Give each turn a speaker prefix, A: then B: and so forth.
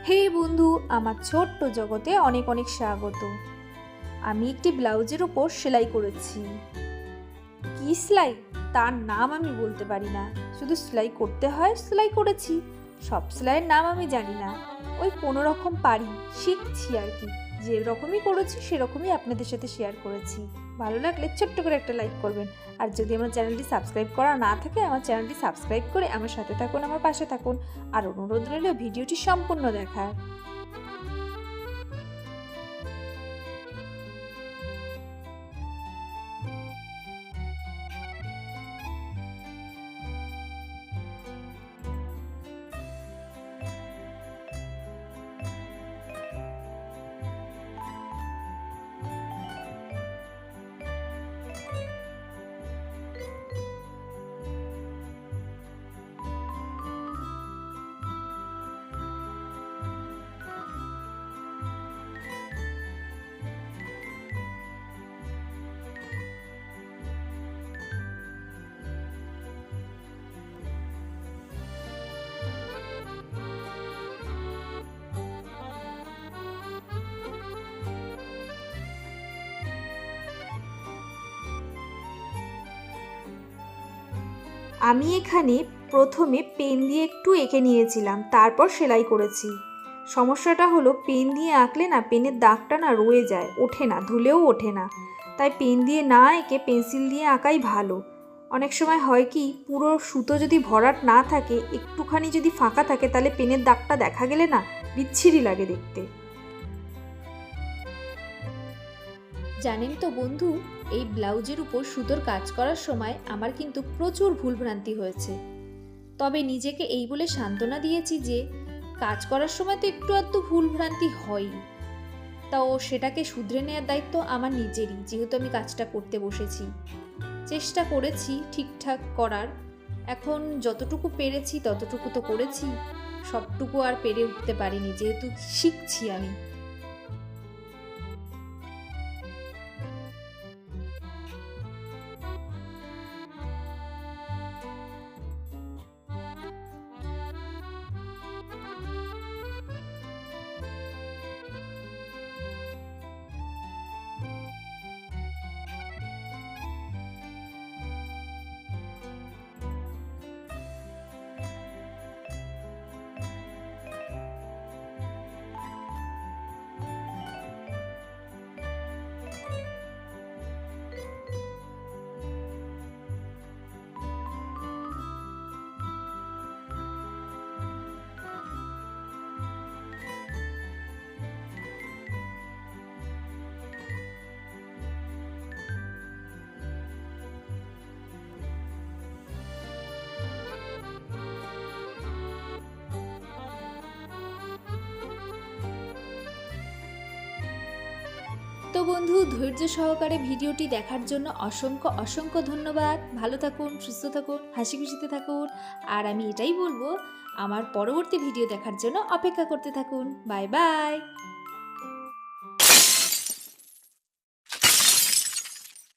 A: হে বন্ধু, আমার ছোট্ট জগতে অনেক অনেক স্বাগত। আমি একটি ব্লাউজের ওপর সেলাই করেছি। কি সেলাই তার নাম আমি বলতে পারি না, শুধু সেলাই করতে হয়, সেলাই করেছি। সব সেলাইয়ের নাম আমি জানি না, ওই কোনো রকম পারি, শিখছি আর কি। যে রকমই করেছি সেরকমই আপনাদের সাথে শেয়ার করেছি। ভালো লাগলে ছোট্ট করে একটা লাইক করবেন। আর যদি আমার চ্যানেলটি সাবস্ক্রাইব করা না থাকে, আমার চ্যানেলটি সাবস্ক্রাইব করে আমার সাথে থাকুন, আমার পাশে থাকুন। আর অনুরোধ রইল ভিডিওটি সম্পূর্ণ দেখার। আমি এখানে প্রথমে পেন দিয়ে একটু এঁকে নিয়েছিলাম, তারপর সেলাই করেছি। সমস্যাটা হলো পেন দিয়ে আঁকলে না পেনের দাগটা না রয়ে যায়, ওঠে না, ধুলেও ওঠে না। তাই পেন দিয়ে না এঁকে পেন্সিল দিয়ে আঁকাই ভালো। অনেক সময় হয় কি, পুরো সুতো যদি ভরাট না থাকে, একটুখানি যদি ফাঁকা থাকে, তাহলে পেনের দাগটা দেখা গেলে না বিচ্ছিরি লাগে দেখতে। জানেন তো বন্ধু, এই ব্লাউজের উপর সুতোর কাজ করার সময় আমার কিন্তু প্রচুর ভুলভ্রান্তি হয়েছে। তবে নিজেকে এই বলে সান্ত্বনা দিয়েছি যে কাজ করার সময় তো একটু আধটু ভুলভ্রান্তি হয়ই, তাও সেটাকে শুধরে নেওয়ার দায়িত্ব আমার নিজেরই, যেহেতু আমি কাজটা করতে বসেছি। চেষ্টা করেছি ঠিকঠাক করার, এখন যতটুকু পেরেছি ততটুকু তো করেছি, সবটুকু আর পেরে উঠতে পারিনি, যেহেতু শিখছি আমি। তো বন্ধু, ধৈর্য সহকারে ভিডিওটি দেখার জন্য অসংখ্য অসংখ্য ধন্যবাদ। ভালো থাকুন, সুস্থ থাকুন, হাসি খুশিতে থাকুন। আর আমি এটাই বলবো, আমার পরবর্তী ভিডিও দেখার জন্য অপেক্ষা করতে থাকুন। Bye bye.